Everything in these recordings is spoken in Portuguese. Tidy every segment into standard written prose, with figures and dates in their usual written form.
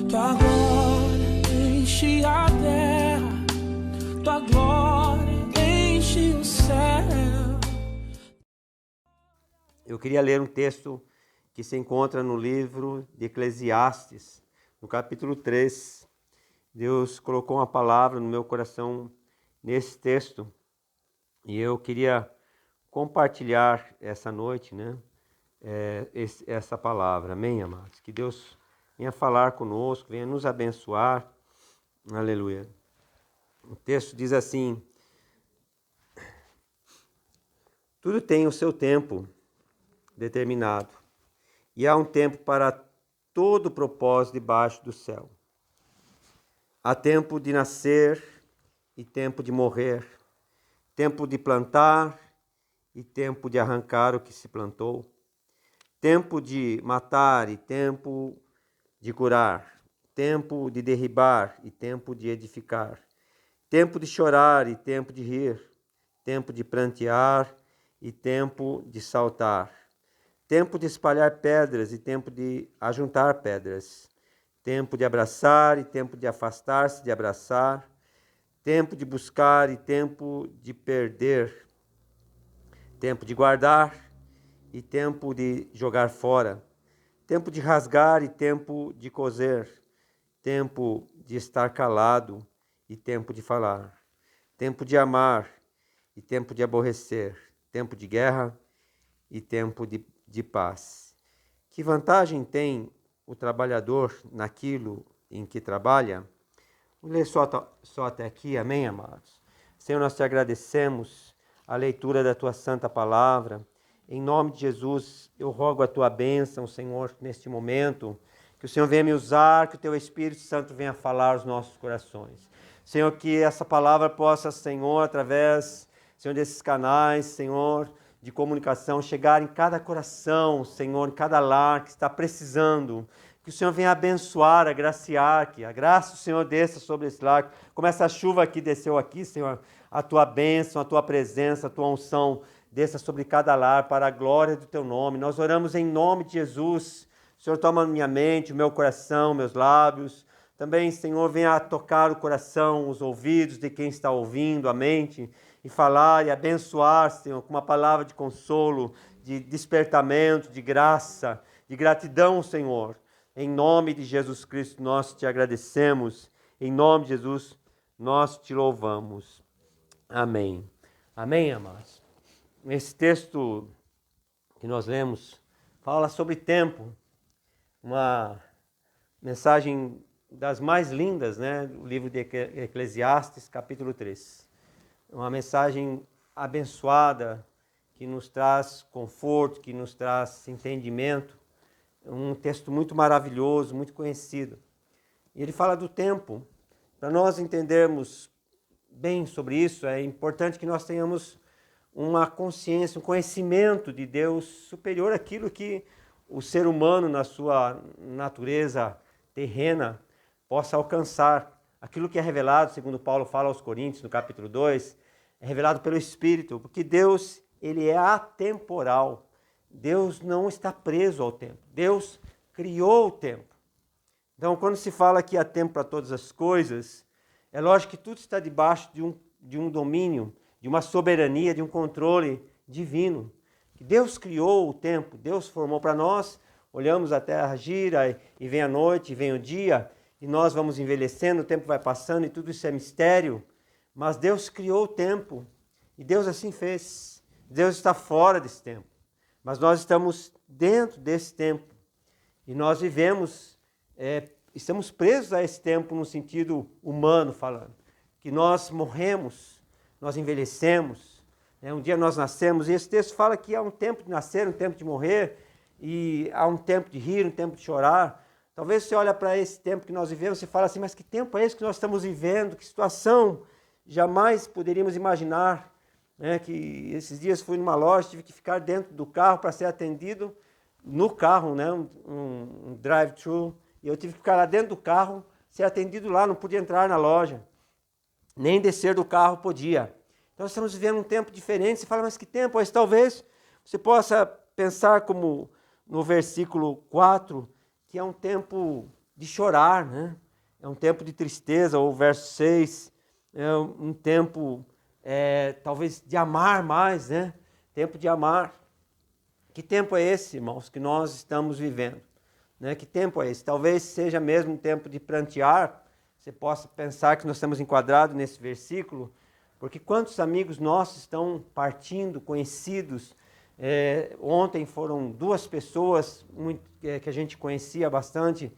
Tua glória enche a terra, tua glória enche o céu. Eu queria ler um texto que se encontra no livro de Eclesiastes, no capítulo 3. Deus colocou uma palavra no meu coração nesse texto e eu queria compartilhar essa noite, essa palavra. Amém, amados? Que Deus venha falar conosco, venha nos abençoar. Aleluia. O texto diz assim: tudo tem o seu tempo determinado, e há um tempo para todo propósito debaixo do céu. Há tempo de nascer e tempo de morrer, tempo de plantar e tempo de arrancar o que se plantou, tempo de matar e tempo de curar, tempo de derribar e tempo de edificar, tempo de chorar e tempo de rir, tempo de prantear e tempo de saltar, tempo de espalhar pedras e tempo de ajuntar pedras, tempo de abraçar e tempo de afastar-se de abraçar, tempo de buscar e tempo de perder, tempo de guardar e tempo de jogar fora, tempo de rasgar e tempo de coser, tempo de estar calado e tempo de falar, tempo de amar e tempo de aborrecer, tempo de guerra e tempo de paz. Que vantagem tem o trabalhador naquilo em que trabalha? Vou ler só até aqui, amém, amados? Senhor, nós te agradecemos a leitura da tua santa palavra. Em nome de Jesus, eu rogo a tua bênção, Senhor, neste momento, que o Senhor venha me usar, que o teu Espírito Santo venha falar aos nossos corações. Senhor, que essa palavra possa, Senhor, através, Senhor, desses canais, Senhor, de comunicação, chegar em cada coração, Senhor, em cada lar que está precisando. Que o Senhor venha abençoar, agraciar, que a graça do Senhor desça sobre esse lar, como essa chuva que desceu aqui, Senhor, a tua bênção, a tua presença, a tua unção desça sobre cada lar, para a glória do teu nome. Nós oramos em nome de Jesus. O Senhor toma minha mente, o meu coração, meus lábios. Também, Senhor, venha tocar o coração, os ouvidos de quem está ouvindo, a mente, e falar e abençoar, Senhor, com uma palavra de consolo, de despertamento, de graça, de gratidão, Senhor. Em nome de Jesus Cristo, nós te agradecemos. Em nome de Jesus, nós te louvamos. Amém. Amém, amados? Esse texto que nós lemos fala sobre tempo. Uma mensagem das mais lindas, do livro de Eclesiastes, capítulo 3. Uma mensagem abençoada, que nos traz conforto, que nos traz entendimento. Um texto muito maravilhoso, muito conhecido. E ele fala do tempo. Para nós entendermos bem sobre isso, é importante que nós tenhamos uma consciência, um conhecimento de Deus superior àquilo que o ser humano, na sua natureza terrena, possa alcançar. Aquilo que é revelado, segundo Paulo fala aos Coríntios, no capítulo 2, é revelado pelo Espírito, porque Deus, ele é atemporal. Deus não está preso ao tempo. Deus criou o tempo. Então, quando se fala que há tempo para todas as coisas, é lógico que tudo está debaixo de um domínio, de uma soberania, de um controle divino. Deus criou o tempo, Deus formou para nós, olhamos a terra gira e vem a noite, e vem o dia, e nós vamos envelhecendo, o tempo vai passando e tudo isso é mistério, mas Deus criou o tempo, e Deus assim fez. Deus está fora desse tempo, mas nós estamos dentro desse tempo, e nós vivemos, estamos presos a esse tempo no sentido humano falando, que nós morremos, nós envelhecemos, um dia nós nascemos, e esse texto fala que há um tempo de nascer, um tempo de morrer, e há um tempo de rir, um tempo de chorar. Talvez você olhe para esse tempo que nós vivemos e fala assim, mas que tempo é esse que nós estamos vivendo? Que situação jamais poderíamos imaginar, que esses dias fui numa loja, tive que ficar dentro do carro para ser atendido no carro, um drive-thru, e eu tive que ficar lá dentro do carro, ser atendido lá, não podia entrar na loja, nem descer do carro podia. Então, nós estamos vivendo um tempo diferente. Você fala, mas que tempo? Mas talvez você possa pensar como no versículo 4, que é um tempo de chorar, né? É um tempo de tristeza, ou verso 6, é um tempo talvez de amar mais, né? Tempo de amar. Que tempo é esse, irmãos, que nós estamos vivendo? Né? Que tempo é esse? Talvez seja mesmo um tempo de prantear. Você possa pensar que nós estamos enquadrados nesse versículo, porque quantos amigos nossos estão partindo, conhecidos? Ontem foram 2 pessoas que a gente conhecia bastante,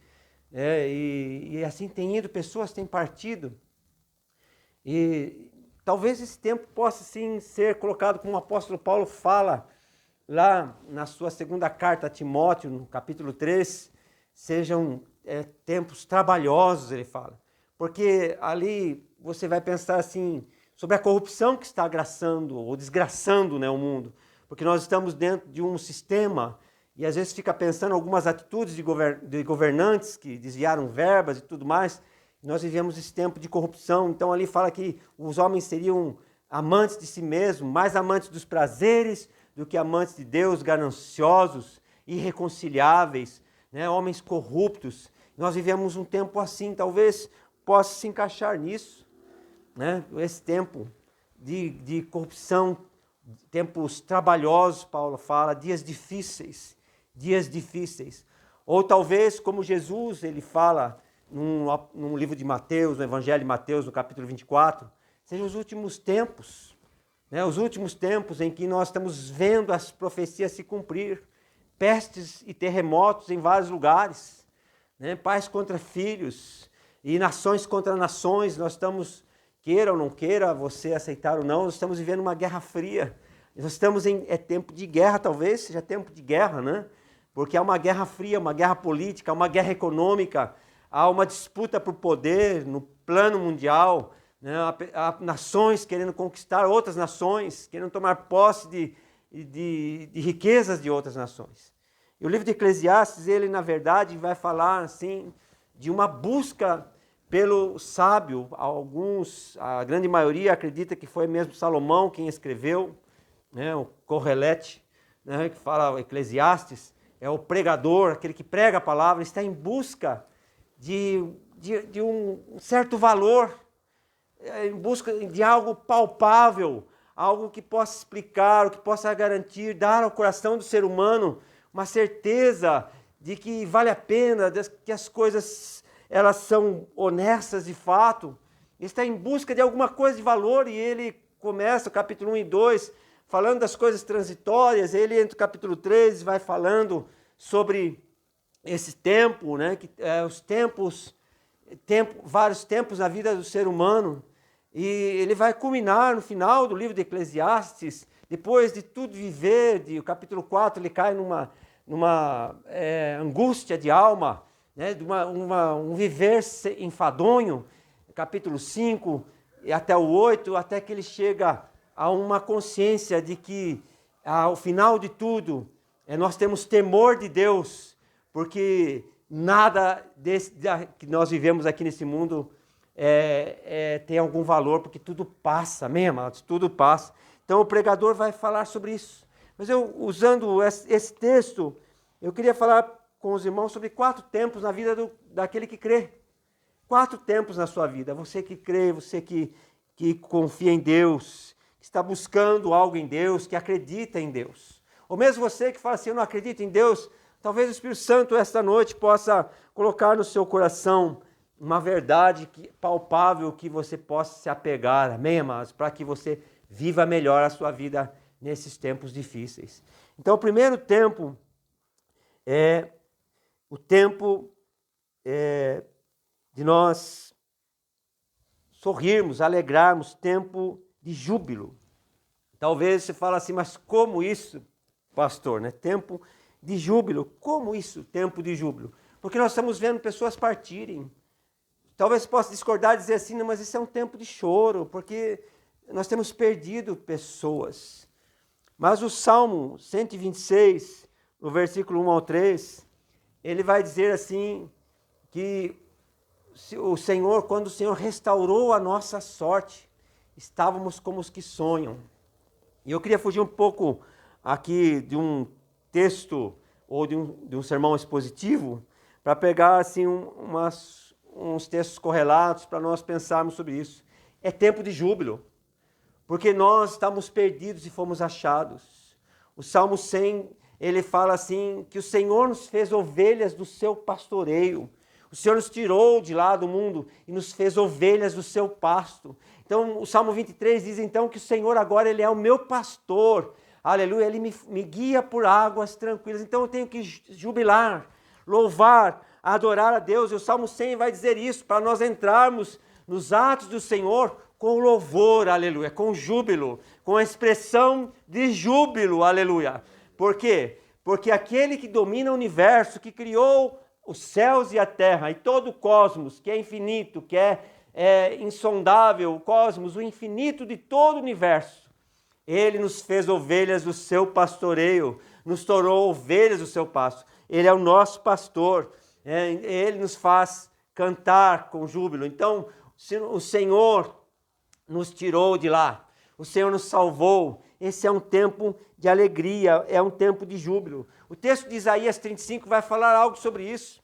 e assim tem ido, pessoas têm partido. E talvez esse tempo possa sim ser colocado, como o apóstolo Paulo fala lá na sua segunda carta a Timóteo, no capítulo 3, sejam tempos trabalhosos, ele fala. Porque ali você vai pensar assim, sobre a corrupção que está agraçando ou desgraçando, né, o mundo. Porque nós estamos dentro de um sistema e às vezes fica pensando algumas atitudes de governantes que desviaram verbas e tudo mais. Nós vivemos esse tempo de corrupção. Então ali fala que os homens seriam amantes de si mesmos, mais amantes dos prazeres do que amantes de Deus, gananciosos, irreconciliáveis, né? Homens corruptos. Nós vivemos um tempo assim, talvez possa se encaixar nisso, né? Esse tempo de corrupção, tempos trabalhosos, Paulo fala, dias difíceis. Ou talvez, como Jesus, ele fala num livro de Mateus, no Evangelho de Mateus, no capítulo 24, sejam os últimos tempos, né? Os últimos tempos em que nós estamos vendo as profecias se cumprir, pestes e terremotos em vários lugares, né? Pais contra filhos e nações contra nações. Nós estamos, queira ou não queira, você aceitar ou não, nós estamos vivendo uma guerra fria. Nós estamos tempo de guerra, talvez seja tempo de guerra, né? Porque há uma guerra fria, uma guerra política, uma guerra econômica, há uma disputa por poder no plano mundial, né? Há nações querendo conquistar outras nações, querendo tomar posse de riquezas de outras nações. E o livro de Eclesiastes, ele na verdade vai falar assim de uma busca pelo sábio. A grande maioria acredita que foi mesmo Salomão quem escreveu, né? O Correlete, né? Que fala Eclesiastes, é o pregador, aquele que prega a palavra, está em busca de um certo valor, em busca de algo palpável, algo que possa explicar, o que possa garantir, dar ao coração do ser humano uma certeza de que vale a pena, que as coisas elas são honestas de fato. Ele está em busca de alguma coisa de valor e ele começa o capítulo 1 e 2 falando das coisas transitórias. Ele entra no capítulo 3 e vai falando sobre esse tempo, né? Os vários tempos na vida do ser humano. E ele vai culminar no final do livro de Eclesiastes, depois de tudo viver, o capítulo 4 ele cai numa angústia de alma, né, de um viver enfadonho, capítulo 5 e até o 8, até que ele chega a uma consciência de que ao final de tudo nós temos temor de Deus, porque nada que nós vivemos aqui nesse mundo tem algum valor, porque tudo passa, amém, amados? Tudo passa. Então o pregador vai falar sobre isso. Mas eu, usando esse texto, eu queria falar com os irmãos sobre 4 tempos na vida daquele que crê. 4 tempos na sua vida. Você que crê, você que confia em Deus, que está buscando algo em Deus, que acredita em Deus. Ou mesmo você que fala assim, eu não acredito em Deus, talvez o Espírito Santo esta noite possa colocar no seu coração uma verdade palpável que você possa se apegar, amém, amados? Para que você viva melhor a sua vida nesses tempos difíceis. Então, o primeiro tempo é o tempo de nós sorrirmos, alegrarmos, tempo de júbilo. Talvez você fale assim, mas como isso, pastor, né? Tempo de júbilo. Como isso, tempo de júbilo? Porque nós estamos vendo pessoas partirem. Talvez você possa discordar e dizer assim, não, mas isso é um tempo de choro, porque nós temos perdido pessoas. Mas o Salmo 126, no versículo 1 ao 3, ele vai dizer assim, que o Senhor, quando o Senhor restaurou a nossa sorte, estávamos como os que sonham. E eu queria fugir um pouco aqui de um texto ou de um sermão expositivo, para pegar assim uns textos correlatos para nós pensarmos sobre isso. É tempo de júbilo, porque nós estamos perdidos e fomos achados. O Salmo 100, ele fala assim, que o Senhor nos fez ovelhas do seu pastoreio. O Senhor nos tirou de lá do mundo e nos fez ovelhas do seu pasto. Então, o Salmo 23 diz então que o Senhor agora ele é o meu pastor. Aleluia, ele me guia por águas tranquilas. Então, eu tenho que jubilar, louvar, adorar a Deus. E o Salmo 100 vai dizer isso, para nós entrarmos nos atos do Senhor com louvor, aleluia, com júbilo, com a expressão de júbilo, aleluia. Por quê? Porque aquele que domina o universo, que criou os céus e a terra e todo o cosmos, que é infinito, que é insondável, o cosmos, o infinito de todo o universo, ele nos fez ovelhas do seu pastoreio, nos tornou ovelhas do seu pasto. Ele é o nosso pastor, ele nos faz cantar com júbilo. Então, o Senhor nos tirou de lá, o Senhor nos salvou. Esse é um tempo de alegria, é um tempo de júbilo. O texto de Isaías 35 vai falar algo sobre isso.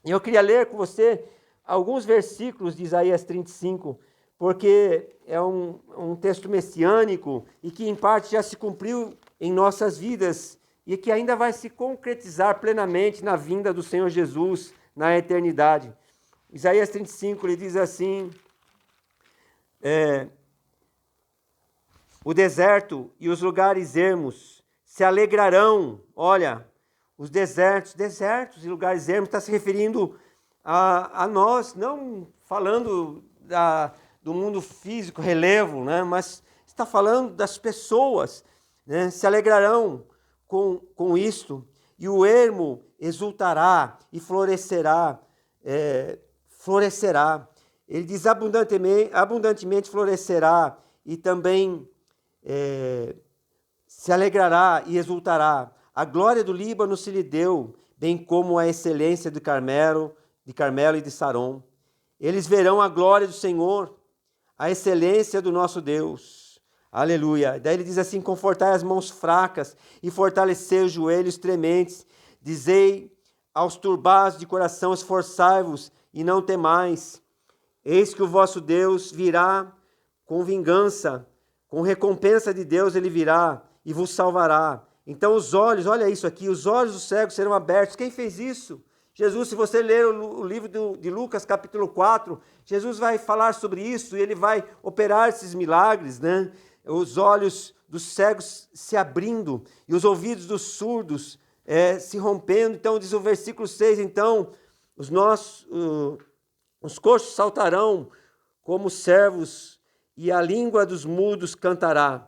E eu queria ler com você alguns versículos de Isaías 35, porque é um texto messiânico e que em parte já se cumpriu em nossas vidas e que ainda vai se concretizar plenamente na vinda do Senhor Jesus na eternidade. Isaías 35, ele diz assim: o deserto e os lugares ermos se alegrarão. Olha, os desertos e lugares ermos está se referindo a nós, não falando do mundo físico, relevo, né? Mas está falando das pessoas, né? Se alegrarão com isto, e o ermo exultará e florescerá. Ele diz abundantemente florescerá e também se alegrará e exultará. A glória do Líbano se lhe deu, bem como a excelência de Carmelo e de Saron. Eles verão a glória do Senhor, a excelência do nosso Deus. Aleluia. Daí ele diz assim: confortai as mãos fracas e fortalecei os joelhos trementes. Dizei aos turbados de coração: esforçai-vos e não temais. Eis que o vosso Deus virá com vingança, com recompensa de Deus ele virá e vos salvará. Então os olhos, olha isso aqui, os olhos dos cegos serão abertos. Quem fez isso? Jesus. Se você ler o livro de Lucas, capítulo 4, Jesus vai falar sobre isso e ele vai operar esses milagres, né? Os olhos dos cegos se abrindo e os ouvidos dos surdos se rompendo. Então diz o versículo 6, então os coxos saltarão como servos e a língua dos mudos cantará.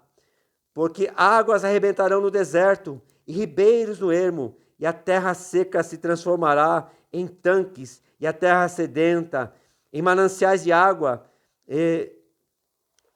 Porque águas arrebentarão no deserto e ribeiros no ermo, e a terra seca se transformará em tanques, e a terra sedenta em mananciais de água.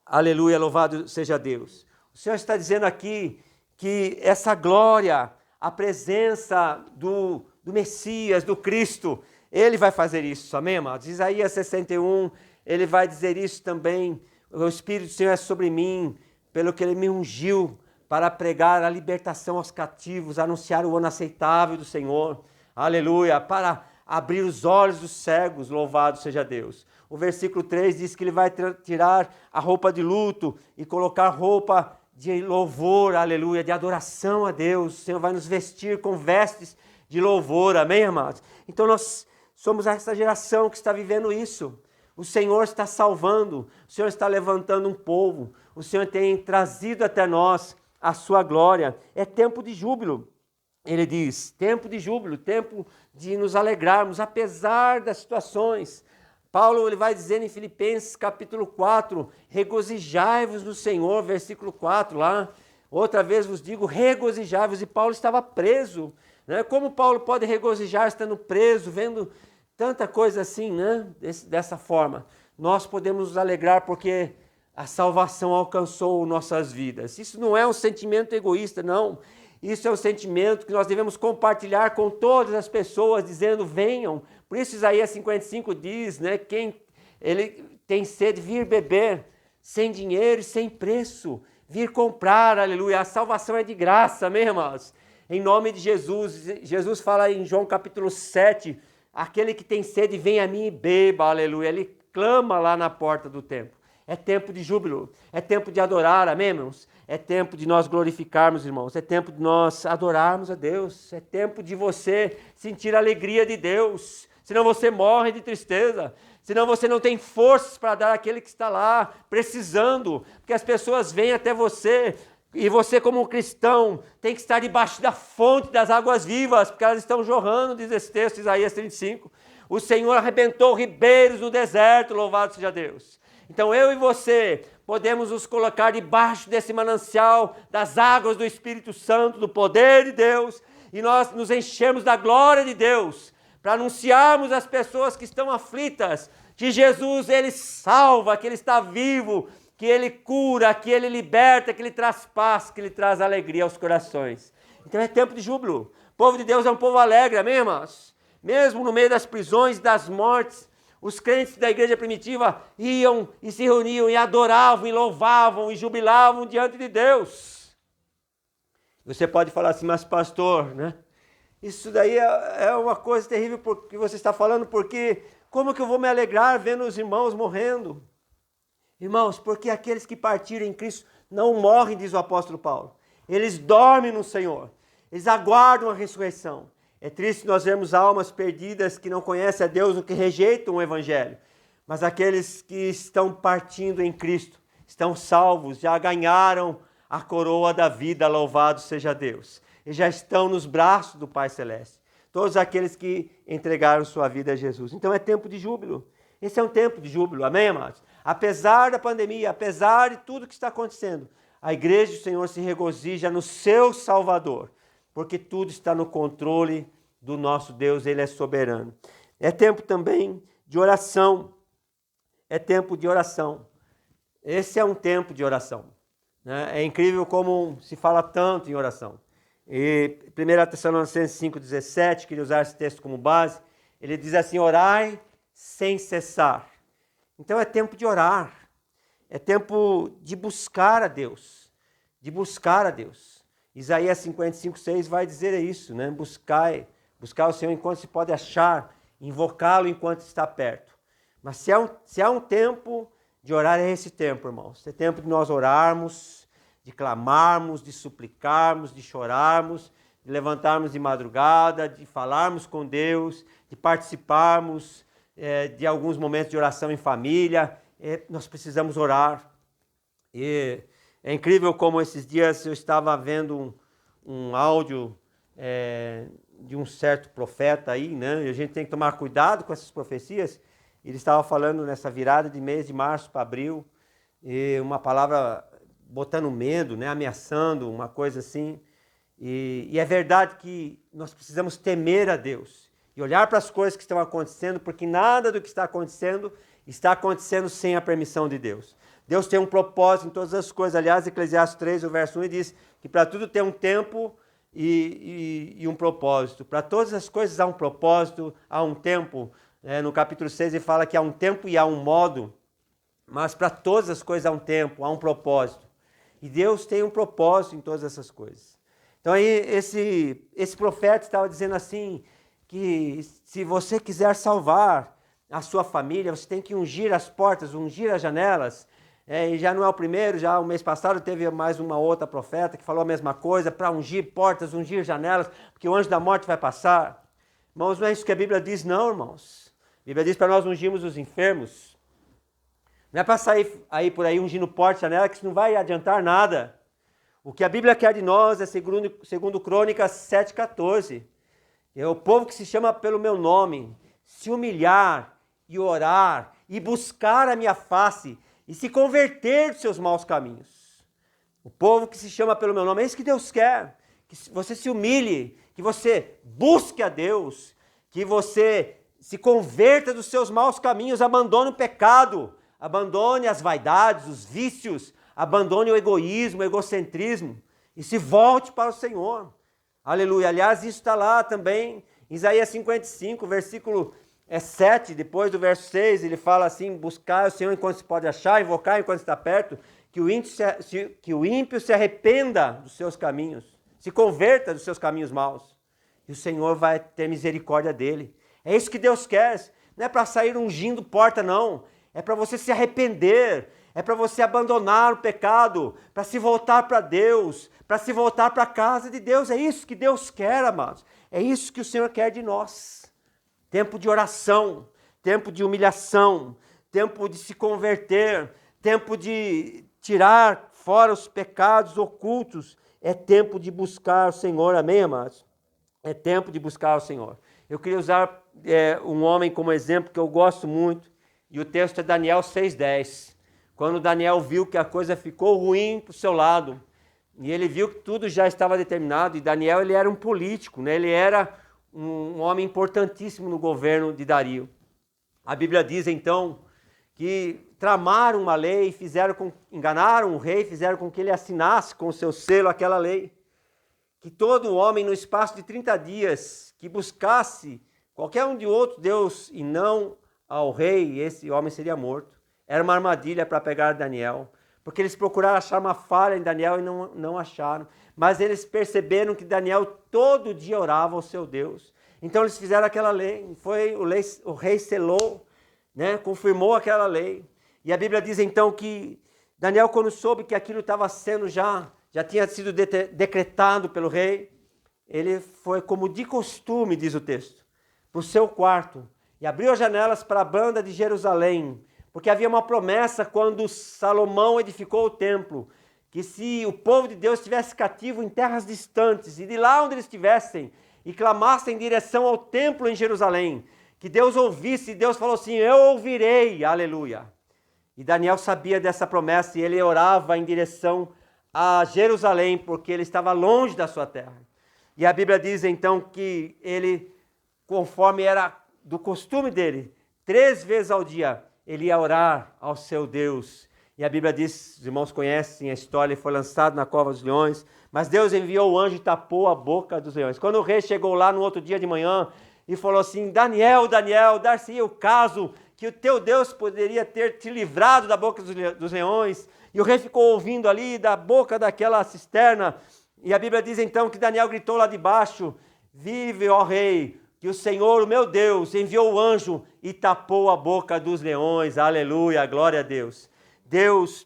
Aleluia, louvado seja Deus. O Senhor está dizendo aqui que essa glória, a presença do Messias, do Cristo, ele vai fazer isso, amém, amados? Isaías 61, ele vai dizer isso também: o Espírito do Senhor é sobre mim, pelo que ele me ungiu para pregar a libertação aos cativos, anunciar o ano aceitável do Senhor, aleluia, para abrir os olhos dos cegos, louvado seja Deus. O versículo 3 diz que ele vai tirar a roupa de luto e colocar roupa de louvor, aleluia, de adoração a Deus. O Senhor vai nos vestir com vestes de louvor, amém, amados? Então nós somos essa geração que está vivendo isso. O Senhor está salvando, o Senhor está levantando um povo, o Senhor tem trazido até nós a sua glória. É tempo de júbilo, ele diz, tempo de júbilo, tempo de nos alegrarmos, apesar das situações. Paulo ele vai dizer em Filipenses capítulo 4, regozijai-vos no Senhor, versículo 4 lá, outra vez vos digo, regozijai-vos, e Paulo estava preso, né? Como Paulo pode regozijar estando preso, vendo tanta coisa assim, né? Dessa forma. Nós podemos nos alegrar porque a salvação alcançou nossas vidas. Isso não é um sentimento egoísta, não. Isso é um sentimento que nós devemos compartilhar com todas as pessoas, dizendo, venham. Por isso Isaías 55 diz, né? Quem ele tem sede, vir beber, sem dinheiro e sem preço. Vir comprar, aleluia. A salvação é de graça, amém, irmãos? Em nome de Jesus. Jesus fala em João capítulo 7, aquele que tem sede, vem a mim e beba, aleluia. Ele clama lá na porta do templo. É tempo de júbilo, é tempo de adorar, amém, irmãos? É tempo de nós glorificarmos, irmãos, é tempo de nós adorarmos a Deus, é tempo de você sentir a alegria de Deus, senão você morre de tristeza, senão você não tem forças para dar àquele que está lá, precisando, porque as pessoas vêm até você, e você como um cristão tem que estar debaixo da fonte das águas vivas, porque elas estão jorrando, diz esse texto, Isaías 35. O Senhor arrebentou ribeiros no deserto, louvado seja Deus. Então eu e você podemos nos colocar debaixo desse manancial das águas do Espírito Santo, do poder de Deus, e nós nos enchermos da glória de Deus, para anunciarmos às pessoas que estão aflitas, que Jesus, Ele salva, que Ele está vivo, que Ele cura, que Ele liberta, que Ele traz paz, que Ele traz alegria aos corações. Então é tempo de júbilo. O povo de Deus é um povo alegre, amém, irmãos? Mesmo no meio das prisões, das mortes, os crentes da igreja primitiva iam e se reuniam e adoravam, e louvavam, e jubilavam diante de Deus. Você pode falar assim, mas pastor, né? Isso daí é uma coisa terrível que você está falando, porque como que eu vou me alegrar vendo os irmãos morrendo? Irmãos, porque aqueles que partiram em Cristo não morrem, diz o apóstolo Paulo. Eles dormem no Senhor, eles aguardam a ressurreição. É triste nós vermos almas perdidas que não conhecem a Deus ou que rejeitam o Evangelho. Mas aqueles que estão partindo em Cristo, estão salvos, já ganharam a coroa da vida, louvado seja Deus. E já estão nos braços do Pai Celeste. Todos aqueles que entregaram sua vida a Jesus. Então é tempo de júbilo. Esse é um tempo de júbilo, amém, amados? Apesar da pandemia, apesar de tudo que está acontecendo, a igreja do Senhor se regozija no seu Salvador, porque tudo está no controle do nosso Deus, Ele é soberano. É tempo também de oração. É tempo de oração. Esse é um tempo de oração, né? É incrível como se fala tanto em oração. E 1 Tessalonicenses 5,17, queria usar esse texto como base, ele diz assim, orai sem cessar. Então é tempo de orar, é tempo de buscar a Deus, de buscar a Deus. Isaías 55,6 vai dizer isso, né? Buscar o Senhor enquanto se pode achar, invocá-lo enquanto está perto. Mas se há um tempo de orar, é esse tempo, irmãos. É tempo de nós orarmos, de clamarmos, de suplicarmos, de chorarmos, de levantarmos de madrugada, de falarmos com Deus, de participarmos de alguns momentos de oração em família. Nós precisamos orar. E é incrível como esses dias eu estava vendo um áudio de um certo profeta aí, né? E a gente tem que tomar cuidado com essas profecias. Ele estava falando nessa virada de mês de março para abril, e uma palavra botando medo, né? Ameaçando, uma coisa assim. E é verdade que nós precisamos temer a Deus e olhar para as coisas que estão acontecendo, porque nada do que está acontecendo sem a permissão de Deus. Deus tem um propósito em todas as coisas. Aliás, Eclesiastes 3, o verso 1, diz que para tudo tem um tempo e um propósito. Para todas as coisas há um propósito, há um tempo. No capítulo 6 ele fala que há um tempo e há um modo, mas para todas as coisas há um tempo, há um propósito. E Deus tem um propósito em todas essas coisas. Então aí esse profeta estava dizendo assim, que se você quiser salvar a sua família, você tem que ungir as portas, ungir as janelas. E já não é o primeiro, já o mês passado teve mais uma outra profeta que falou a mesma coisa, para ungir portas, ungir janelas, porque o anjo da morte vai passar. Irmãos, não é isso que a Bíblia diz, não, irmãos. A Bíblia diz para nós ungirmos os enfermos. Não é para sair aí por aí ungindo porta e janela, que isso não vai adiantar nada. O que a Bíblia quer de nós é segundo Crônicas 7,14. É o povo que se chama pelo meu nome, se humilhar e orar e buscar a minha face e se converter dos seus maus caminhos. O povo que se chama pelo meu nome, é isso que Deus quer. Que você se humilhe, que você busque a Deus, que você se converta dos seus maus caminhos, abandone o pecado, abandone as vaidades, os vícios, abandone o egoísmo, o egocentrismo e se volte para o Senhor. Aleluia. Aliás, isso está lá também em Isaías 55, versículo 7, depois do verso 6, ele fala assim, buscar o Senhor enquanto se pode achar, invocar enquanto está perto, que o ímpio se arrependa dos seus caminhos, se converta dos seus caminhos maus, e o Senhor vai ter misericórdia dele. É isso que Deus quer. Não é para sair ungindo porta, não. É para você se arrepender. É para você abandonar o pecado, para se voltar para Deus, para se voltar para a casa de Deus. É isso que Deus quer, amados. É isso que o Senhor quer de nós. Tempo de oração, tempo de humilhação, tempo de se converter, tempo de tirar fora os pecados ocultos. É tempo de buscar o Senhor, amém, amados? É tempo de buscar o Senhor. Eu queria usar um homem como exemplo que eu gosto muito, e o texto é Daniel 6,10. Quando Daniel viu que a coisa ficou ruim para o seu lado, e ele viu que tudo já estava determinado, e Daniel ele era um político, né? Ele era um homem importantíssimo no governo de Dario. A Bíblia diz então que tramaram uma lei, enganaram o rei, fizeram com que ele assinasse com o seu selo aquela lei, que todo homem no espaço de 30 dias que buscasse qualquer um de outro Deus e não ao rei, esse homem seria morto. Era uma armadilha para pegar Daniel, porque eles procuraram achar uma falha em Daniel e não acharam. Mas eles perceberam que Daniel todo dia orava ao seu Deus. Então eles fizeram aquela lei, o rei selou, né, confirmou aquela lei. E a Bíblia diz então que Daniel, quando soube que aquilo estava sendo já tinha sido decretado pelo rei, ele foi como de costume, diz o texto, para o seu quarto e abriu as janelas para a banda de Jerusalém, porque havia uma promessa quando Salomão edificou o templo, que se o povo de Deus estivesse cativo em terras distantes, e de lá onde eles estivessem, e clamassem em direção ao templo em Jerusalém, que Deus ouvisse, e Deus falou assim, eu ouvirei, aleluia. E Daniel sabia dessa promessa, e ele orava em direção a Jerusalém, porque ele estava longe da sua terra. E a Bíblia diz então que ele, conforme era do costume dele, 3 vezes ao dia, ele ia orar ao seu Deus. E a Bíblia diz, os irmãos conhecem a história, ele foi lançado na cova dos leões, mas Deus enviou o anjo e tapou a boca dos leões. Quando o rei chegou lá no outro dia de manhã e falou assim, Daniel, dar-se-ia o caso que o teu Deus poderia ter te livrado da boca dos leões. E o rei ficou ouvindo ali da boca daquela cisterna. E a Bíblia diz então que Daniel gritou lá de baixo, vive, ó rei, que o Senhor, o meu Deus, enviou o anjo e tapou a boca dos leões. Aleluia, glória a Deus. Deus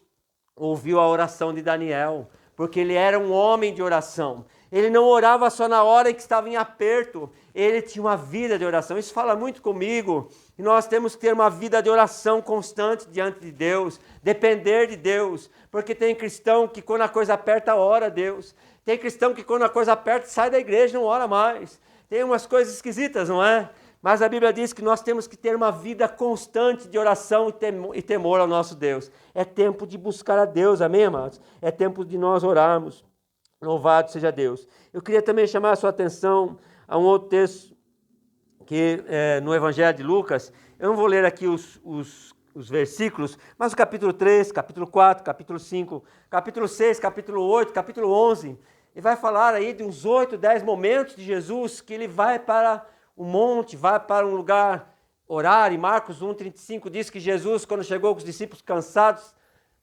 ouviu a oração de Daniel, porque ele era um homem de oração. Ele não orava só na hora em que estava em aperto, ele tinha uma vida de oração. Isso fala muito comigo, e nós temos que ter uma vida de oração constante diante de Deus, depender de Deus, porque tem cristão que quando a coisa aperta, ora a Deus. Tem cristão que quando a coisa aperta, sai da igreja e não ora mais. Tem umas coisas esquisitas, não é? Mas a Bíblia diz que nós temos que ter uma vida constante de oração e temor ao nosso Deus. É tempo de buscar a Deus, amém, amados? É tempo de nós orarmos. Louvado seja Deus. Eu queria também chamar a sua atenção a um outro texto que no Evangelho de Lucas. Eu não vou ler aqui os versículos, mas o capítulo 3, capítulo 4, capítulo 5, capítulo 6, capítulo 8, capítulo 11... Ele vai falar aí de uns 8, 10 momentos de Jesus que ele vai para o monte, vai para um lugar orar. E Marcos 1,35 diz que Jesus, quando chegou com os discípulos cansados,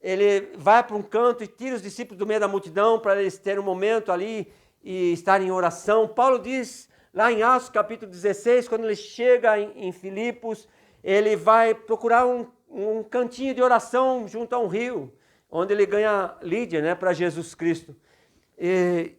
ele vai para um canto e tira os discípulos do meio da multidão para eles terem um momento ali e estarem em oração. Paulo diz lá em Atos capítulo 16, quando ele chega em Filipos, ele vai procurar um cantinho de oração junto a um rio, onde ele ganha Lídia, né, para Jesus Cristo. E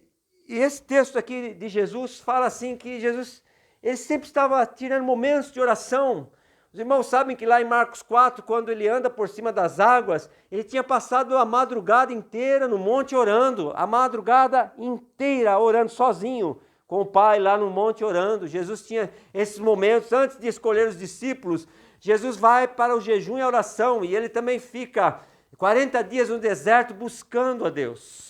esse texto aqui de Jesus fala assim que Jesus ele sempre estava tirando momentos de oração. Os irmãos sabem que lá em Marcos 4, quando ele anda por cima das águas, ele tinha passado a madrugada inteira no monte orando, a madrugada inteira orando sozinho com o Pai lá no monte orando. Jesus tinha esses momentos antes de escolher os discípulos. Jesus vai para o jejum e a oração e ele também fica 40 dias no deserto buscando a Deus.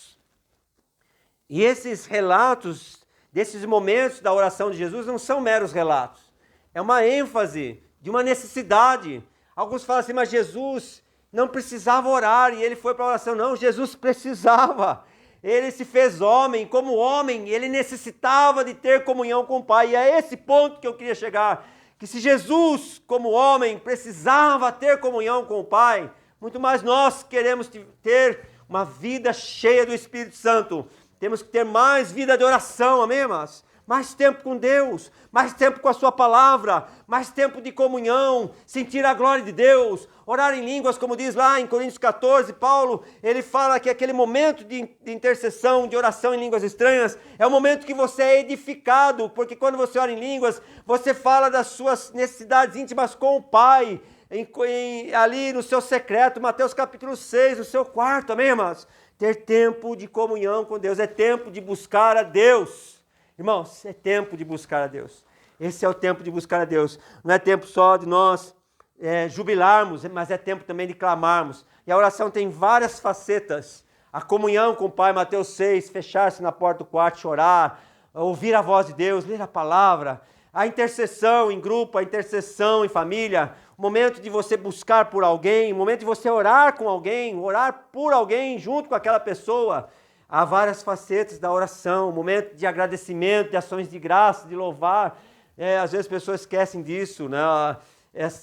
E esses relatos, desses momentos da oração de Jesus, não são meros relatos. É uma ênfase de uma necessidade. Alguns falam assim, mas Jesus não precisava orar e ele foi para a oração. Não, Jesus precisava. Ele se fez homem, como homem, ele necessitava de ter comunhão com o Pai. E é esse ponto que eu queria chegar. Que se Jesus, como homem, precisava ter comunhão com o Pai, muito mais nós queremos ter uma vida cheia do Espírito Santo. Temos que ter mais vida de oração, amém, irmãos? mais tempo com Deus, mais tempo com a sua palavra, mais tempo de comunhão, sentir a glória de Deus, orar em línguas, como diz lá em Coríntios 14, Paulo, ele fala que aquele momento de intercessão, de oração em línguas estranhas, é o momento que você é edificado, porque quando você ora em línguas, você fala das suas necessidades íntimas com o Pai, ali no seu secreto, Mateus capítulo 6, no seu quarto, amém, irmãos? Ter tempo de comunhão com Deus, é tempo de buscar a Deus. Irmãos, é tempo de buscar a Deus. Esse é o tempo de buscar a Deus. Não é tempo só de nós jubilarmos, mas é tempo também de clamarmos. E a oração tem várias facetas. A comunhão com o Pai, Mateus 6, fechar-se na porta do quarto, chorar, ouvir a voz de Deus, ler a palavra. A intercessão em grupo, a intercessão em família, o momento de você buscar por alguém, o momento de você orar com alguém, orar por alguém junto com aquela pessoa. Há várias facetas da oração, momento de agradecimento, de ações de graça, de louvar. Às vezes as pessoas esquecem disso, né?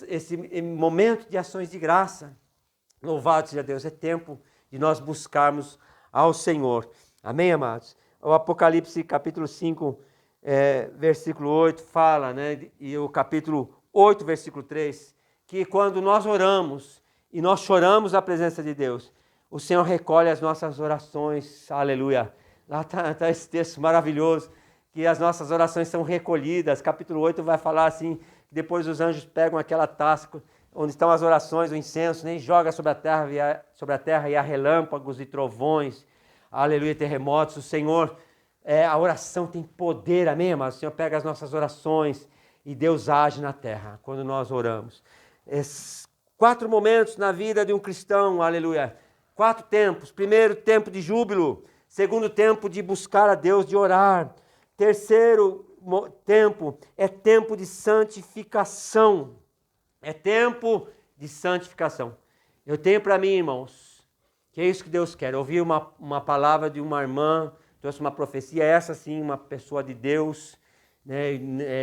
Esse momento de ações de graça. Louvado seja Deus, é tempo de nós buscarmos ao Senhor. Amém, amados? O Apocalipse capítulo 5, versículo 8 fala, né? E o capítulo 8, versículo 3, que quando nós oramos e nós choramos a presença de Deus, o Senhor recolhe as nossas orações, aleluia. Lá está esse texto maravilhoso, que as nossas orações são recolhidas. Capítulo 8 vai falar assim, que depois os anjos pegam aquela taça onde estão as orações, o incenso, nem joga sobre a terra e há relâmpagos e trovões, aleluia, terremotos. O Senhor, a oração tem poder, amém, amados? O Senhor pega as nossas orações e Deus age na terra quando nós oramos. 4 momentos na vida de um cristão, aleluia. 4 tempos. Primeiro, tempo de júbilo. Segundo, tempo de buscar a Deus, de orar. Terceiro tempo é tempo de santificação. É tempo de santificação. Eu tenho para mim, irmãos, que é isso que Deus quer. Eu ouvi uma palavra de uma irmã, trouxe uma profecia, essa sim, uma pessoa de Deus, né?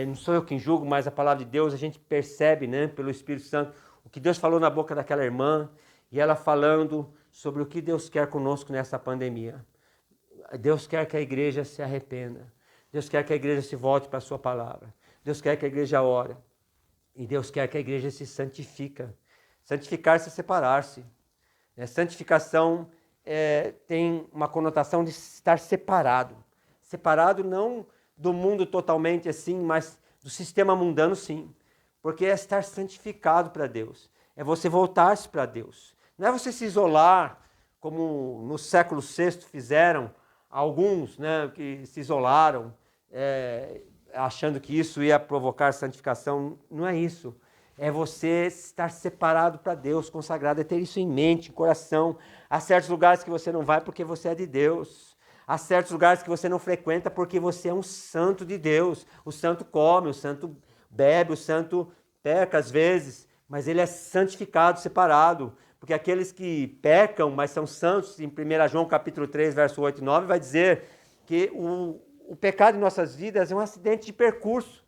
Não sou eu quem julgo, mas a palavra de Deus, a gente percebe, né, pelo Espírito Santo, o que Deus falou na boca daquela irmã, e ela falando sobre o que Deus quer conosco nessa pandemia. Deus quer que a igreja se arrependa. Deus quer que a igreja se volte para a sua palavra. Deus quer que a igreja ore. E Deus quer que a igreja se santifica. Santificar-se é separar-se. Santificação tem uma conotação de estar separado. Separado não do mundo totalmente assim, mas do sistema mundano sim. Porque é estar santificado para Deus. É você voltar-se para Deus. Não é você se isolar, como no século VI fizeram alguns, né, que se isolaram, achando que isso ia provocar santificação. Não é isso. É você estar separado para Deus, consagrado, é ter isso em mente, em coração. Há certos lugares que você não vai porque você é de Deus. Há certos lugares que você não frequenta porque você é um santo de Deus. O santo come, o santo bebe, o santo peca às vezes, mas ele é santificado, separado. Porque aqueles que pecam, mas são santos, em 1 João capítulo 3, verso 8 e 9, vai dizer que o pecado em nossas vidas é um acidente de percurso.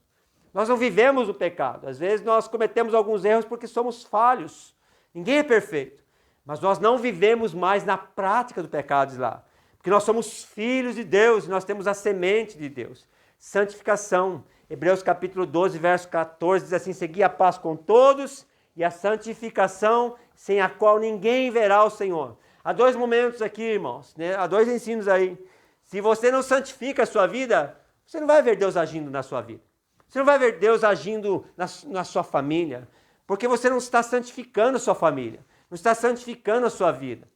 Nós não vivemos o pecado. Às vezes nós cometemos alguns erros porque somos falhos. Ninguém é perfeito. Mas nós não vivemos mais na prática do pecado lá. Porque nós somos filhos de Deus e nós temos a semente de Deus. Santificação. Hebreus capítulo 12, verso 14, diz assim: segui a paz com todos e a santificação, sem a qual ninguém verá o Senhor. Há 2 momentos aqui, irmãos, né? Há 2 ensinos aí. Se você não santifica a sua vida, você não vai ver Deus agindo na sua vida. Você não vai ver Deus agindo na sua família, porque você não está santificando a sua família, não está santificando a sua vida.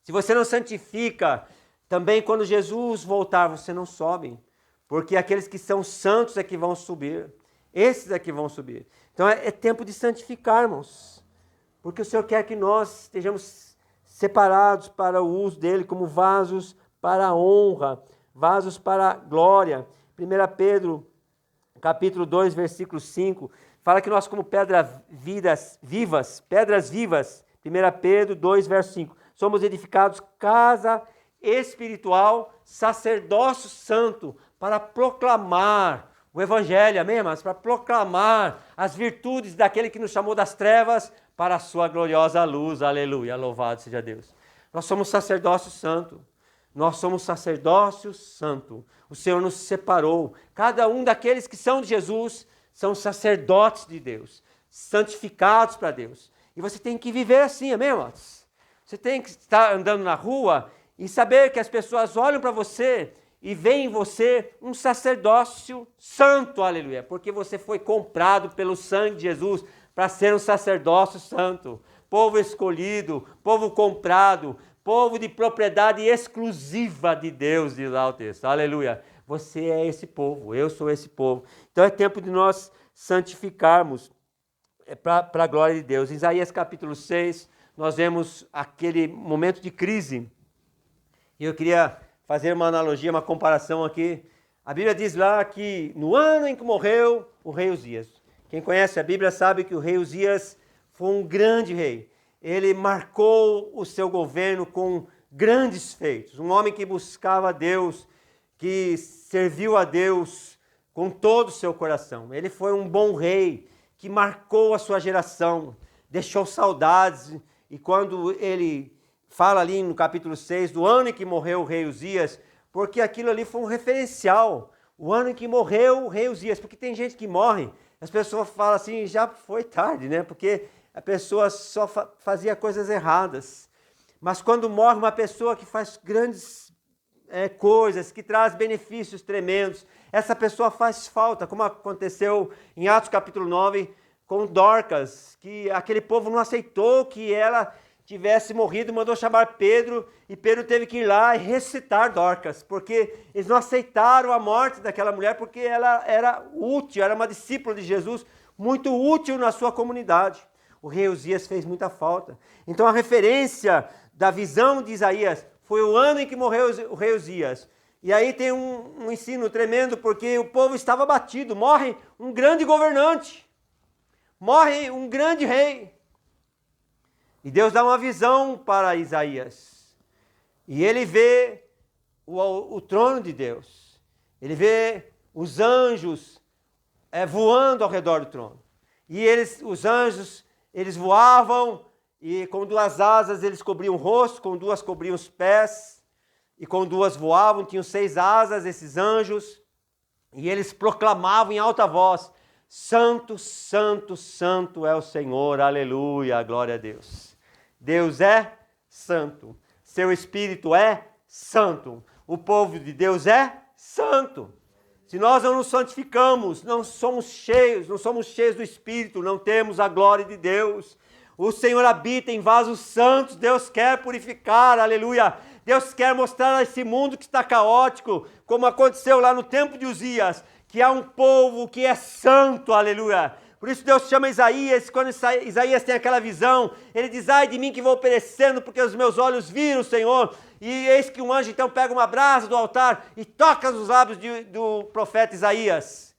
Se você não santifica, também quando Jesus voltar, você não sobe, porque aqueles que são santos é que vão subir, esses é que vão subir. Então é tempo de santificar, irmãos, porque o Senhor quer que nós estejamos separados para o uso dele como vasos para a honra, vasos para a glória. 1 Pedro capítulo 2, versículo 5, fala que nós como pedras vivas, 1 Pedro 2, verso 5, somos edificados casa espiritual, sacerdócio santo, para proclamar o Evangelho, amém, irmãos? Para proclamar as virtudes daquele que nos chamou das trevas para a sua gloriosa luz, aleluia, louvado seja Deus. Nós somos sacerdócio santo, Nós somos sacerdócio santo. O Senhor nos separou. Cada um daqueles que são de Jesus são sacerdotes de Deus, santificados para Deus. E você tem que viver assim, amém, irmãos? Você tem que estar andando na rua e saber que as pessoas olham para você e veem em você um sacerdócio santo, aleluia, porque você foi comprado pelo sangue de Jesus para ser um sacerdócio santo, povo escolhido, povo comprado, povo de propriedade exclusiva de Deus, diz lá o texto, aleluia. Você é esse povo, eu sou esse povo. Então é tempo de nós santificarmos para a glória de Deus. Em Isaías capítulo 6, nós vemos aquele momento de crise. E eu queria fazer uma analogia, uma comparação aqui. A Bíblia diz lá que no ano em que morreu o rei Uzias. Quem conhece a Bíblia sabe que o rei Uzias foi um grande rei. Ele marcou o seu governo com grandes feitos. Um homem que buscava a Deus, que serviu a Deus com todo o seu coração. Ele foi um bom rei que marcou a sua geração, deixou saudades. E quando ele fala ali no capítulo 6 do ano em que morreu o rei Uzias, porque aquilo ali foi um referencial. O ano em que morreu o rei Uzias, porque tem gente que morre, as pessoas falam assim, já foi tarde, né? Porque a pessoa só fazia coisas erradas. Mas quando morre uma pessoa que faz grandes coisas, que traz benefícios tremendos, essa pessoa faz falta, como aconteceu em Atos capítulo 9 com Dorcas, que aquele povo não aceitou que ela tivesse morrido, mandou chamar Pedro, e Pedro teve que ir lá e ressuscitar Dorcas, porque eles não aceitaram a morte daquela mulher, porque ela era útil, era uma discípula de Jesus, muito útil na sua comunidade. O rei Uzias fez muita falta. Então a referência da visão de Isaías foi o ano em que morreu o rei Uzias. E aí tem um ensino tremendo, porque o povo estava abatido, morre um grande governante, morre um grande rei. E Deus dá uma visão para Isaías. E ele vê o trono de Deus. Ele vê os anjos voando ao redor do trono. E os anjos, eles voavam e com 2 asas eles cobriam o rosto, com 2 cobriam os pés, e com 2 voavam, tinham 6 asas esses anjos, e eles proclamavam em alta voz, Santo, Santo, Santo é o Senhor, aleluia, glória a Deus. Deus é santo, seu Espírito é santo, o povo de Deus é santo. Se nós não nos santificamos, não somos cheios do Espírito, não temos a glória de Deus. O Senhor habita em vasos santos, Deus quer purificar, aleluia. Deus quer mostrar a esse mundo que está caótico, como aconteceu lá no tempo de Uzias, que há um povo que é santo, aleluia. Por isso Deus chama Isaías, quando Isaías tem aquela visão, ele diz, ai de mim que vou perecendo, porque os meus olhos viram o Senhor. E eis que um anjo então pega uma brasa do altar e toca nos lábios do profeta Isaías.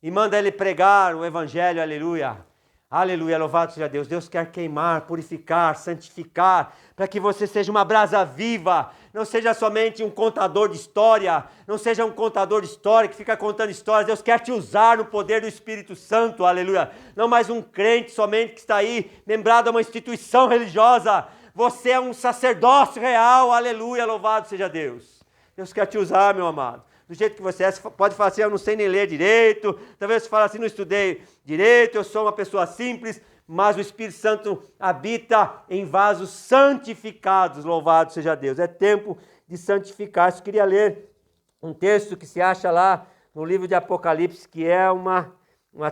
E manda ele pregar o evangelho, aleluia. Aleluia, louvado seja Deus. Deus quer queimar, purificar, santificar, para que você seja uma brasa viva, não seja somente um contador de história, não seja um contador de história que fica contando histórias. Deus quer te usar no poder do Espírito Santo, aleluia. Não mais um crente somente que está aí, lembrado a uma instituição religiosa. Você é um sacerdócio real, aleluia, louvado seja Deus. Deus quer te usar, meu amado. Do jeito que você é, você pode falar assim, eu não sei nem ler direito, talvez você fale assim, não estudei direito, eu sou uma pessoa simples, mas o Espírito Santo habita em vasos santificados, louvado seja Deus. É tempo de santificar. Eu queria ler um texto que se acha lá no livro de Apocalipse, que é uma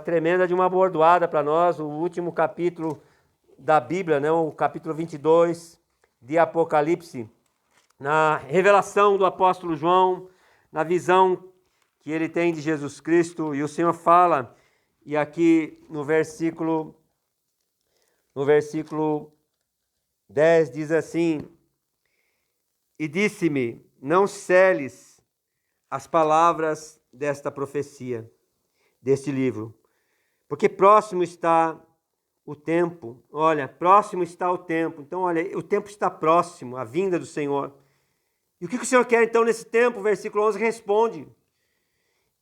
tremenda de uma bordoada para nós, o último capítulo da Bíblia, né? O capítulo 22 de Apocalipse, na revelação do apóstolo João, na visão que ele tem de Jesus Cristo, e o Senhor fala, e aqui no versículo 10 diz assim, e disse-me, não seles as palavras desta profecia, deste livro, porque próximo está o tempo, olha, próximo está o tempo, então olha, o tempo está próximo, a vinda do Senhor. E o que o Senhor quer então nesse tempo? O versículo 11 responde,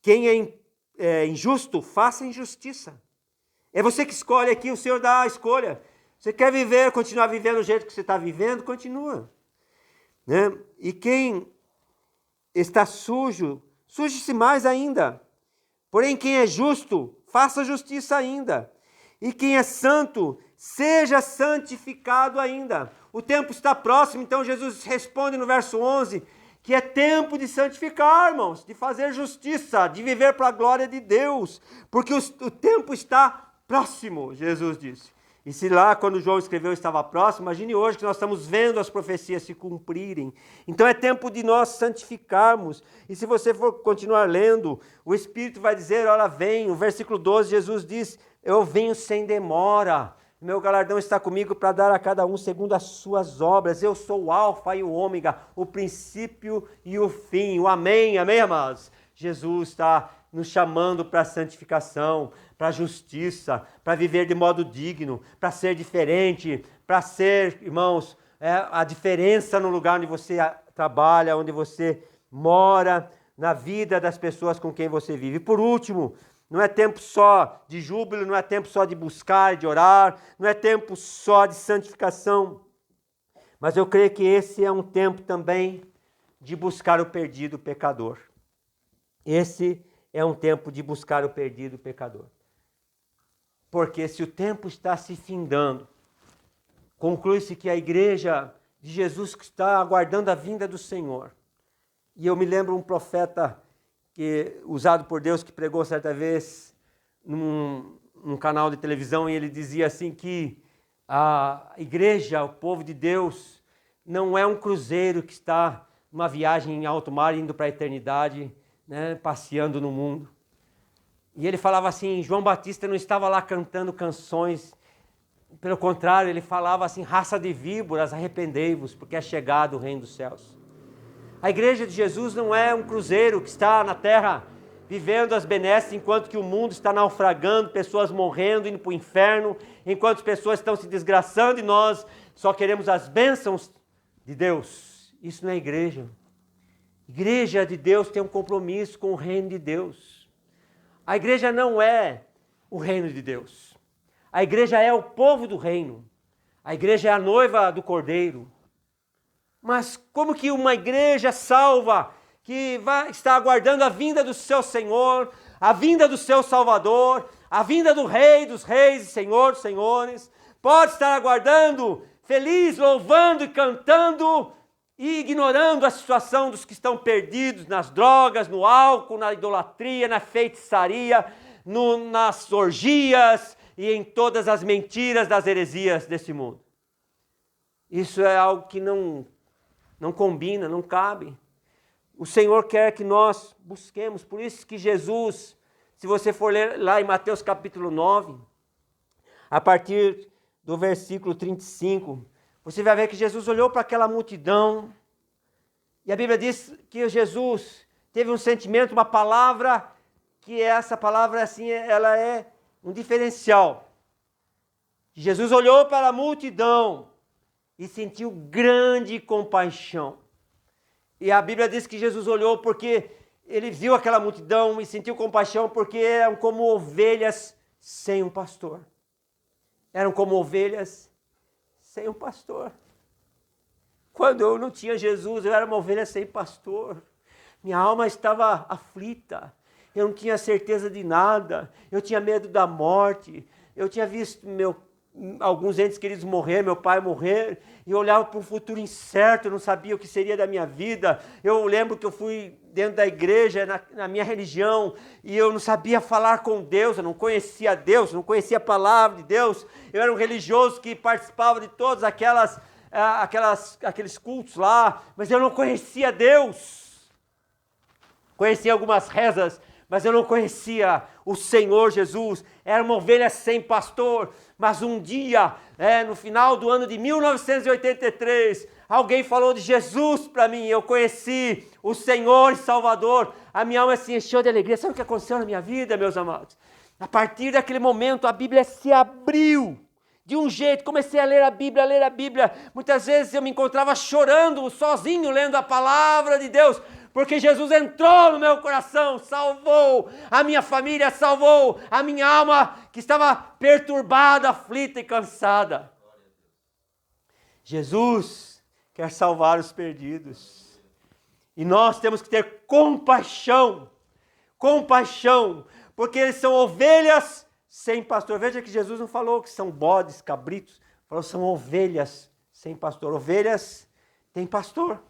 quem é injusto, faça injustiça. É você que escolhe aqui, o Senhor dá a escolha. Você quer viver, continuar vivendo do jeito que você está vivendo? Continua. Né? E quem está sujo, suje-se mais ainda. Porém, quem é justo, faça justiça ainda. E quem é santo, seja santificado ainda. O tempo está próximo, então Jesus responde no verso 11, que é tempo de santificar, irmãos, de fazer justiça, de viver para a glória de Deus, porque o tempo está próximo, Jesus disse. E se lá, quando João escreveu, estava próximo, imagine hoje que nós estamos vendo as profecias se cumprirem. Então é tempo de nós santificarmos. E se você for continuar lendo, o Espírito vai dizer, ora vem. O versículo 12, Jesus diz, eu venho sem demora. Meu galardão está comigo para dar a cada um segundo as suas obras. Eu sou o alfa e o ômega, o princípio e o fim. O amém, amém, amados? Jesus está nos chamando para a santificação, para a justiça, para viver de modo digno, para ser diferente, para ser, irmãos, a diferença no lugar onde você trabalha, onde você mora, na vida das pessoas com quem você vive. E por último, não é tempo só de júbilo, não é tempo só de buscar, de orar, não é tempo só de santificação, mas eu creio que esse é um tempo também de buscar o perdido pecador. Esse é um tempo de buscar o perdido pecador. Porque se o tempo está se findando, conclui-se que a igreja de Jesus está aguardando a vinda do Senhor. E eu me lembro um profeta usado por Deus que pregou certa vez num canal de televisão, e ele dizia assim que a igreja, o povo de Deus, não é um cruzeiro que está numa viagem em alto mar indo para a eternidade, né, passeando no mundo. E ele falava assim, João Batista não estava lá cantando canções, pelo contrário, ele falava assim, raça de víboras, arrependei-vos, porque é chegado o reino dos céus. A igreja de Jesus não é um cruzeiro que está na terra vivendo as benesses, enquanto que o mundo está naufragando, pessoas morrendo, indo para o inferno, enquanto as pessoas estão se desgraçando e nós só queremos as bênçãos de Deus. Isso não é igreja. Igreja de Deus tem um compromisso com o reino de Deus. A igreja não é o reino de Deus. A igreja é o povo do reino. A igreja é a noiva do Cordeiro. Mas como que uma igreja salva, que está aguardando a vinda do seu Senhor, a vinda do seu Salvador, a vinda do Rei dos Reis e Senhor dos Senhores, pode estar aguardando, feliz, louvando e cantando, e ignorando a situação dos que estão perdidos nas drogas, no álcool, na idolatria, na feitiçaria, nas orgias e em todas as mentiras das heresias desse mundo. Isso é algo que não combina, não cabe. O Senhor quer que nós busquemos, por isso que Jesus, se você for ler lá em Mateus capítulo 9, a partir do versículo 35, você vai ver que Jesus olhou para aquela multidão, e a Bíblia diz que Jesus teve um sentimento, uma palavra, que essa palavra assim, ela é um diferencial. Jesus olhou para a multidão e sentiu grande compaixão. E a Bíblia diz que Jesus olhou porque ele viu aquela multidão e sentiu compaixão porque eram como ovelhas sem um pastor. Eram como ovelhas sem um pastor. Quando eu não tinha Jesus, eu era uma ovelha sem pastor. Minha alma estava aflita. Eu não tinha certeza de nada. Eu tinha medo da morte. Eu tinha visto alguns entes queridos morrer, meu pai morrer, e eu olhava para um futuro incerto, eu não sabia o que seria da minha vida. Eu lembro que eu fui dentro da igreja, na minha religião, e eu não sabia falar com Deus, eu não conhecia Deus, não conhecia a palavra de Deus. Eu era um religioso que participava de todos aqueles cultos lá, mas eu não conhecia Deus. Conhecia algumas rezas, mas eu não conhecia o Senhor Jesus. Era uma ovelha sem pastor. Mas um dia, no final do ano de 1983, alguém falou de Jesus para mim. Eu conheci o Senhor e Salvador. A minha alma se encheu de alegria. Sabe o que aconteceu na minha vida, meus amados? A partir daquele momento, a Bíblia se abriu de um jeito. Comecei a ler a Bíblia. Muitas vezes eu me encontrava chorando, sozinho, lendo a palavra de Deus, porque Jesus entrou no meu coração, salvou a minha família, salvou a minha alma que estava perturbada, aflita e cansada. Jesus quer salvar os perdidos. E nós temos que ter compaixão, porque eles são ovelhas sem pastor. Veja que Jesus não falou que são bodes, cabritos, falou que são ovelhas sem pastor. Ovelhas têm pastor.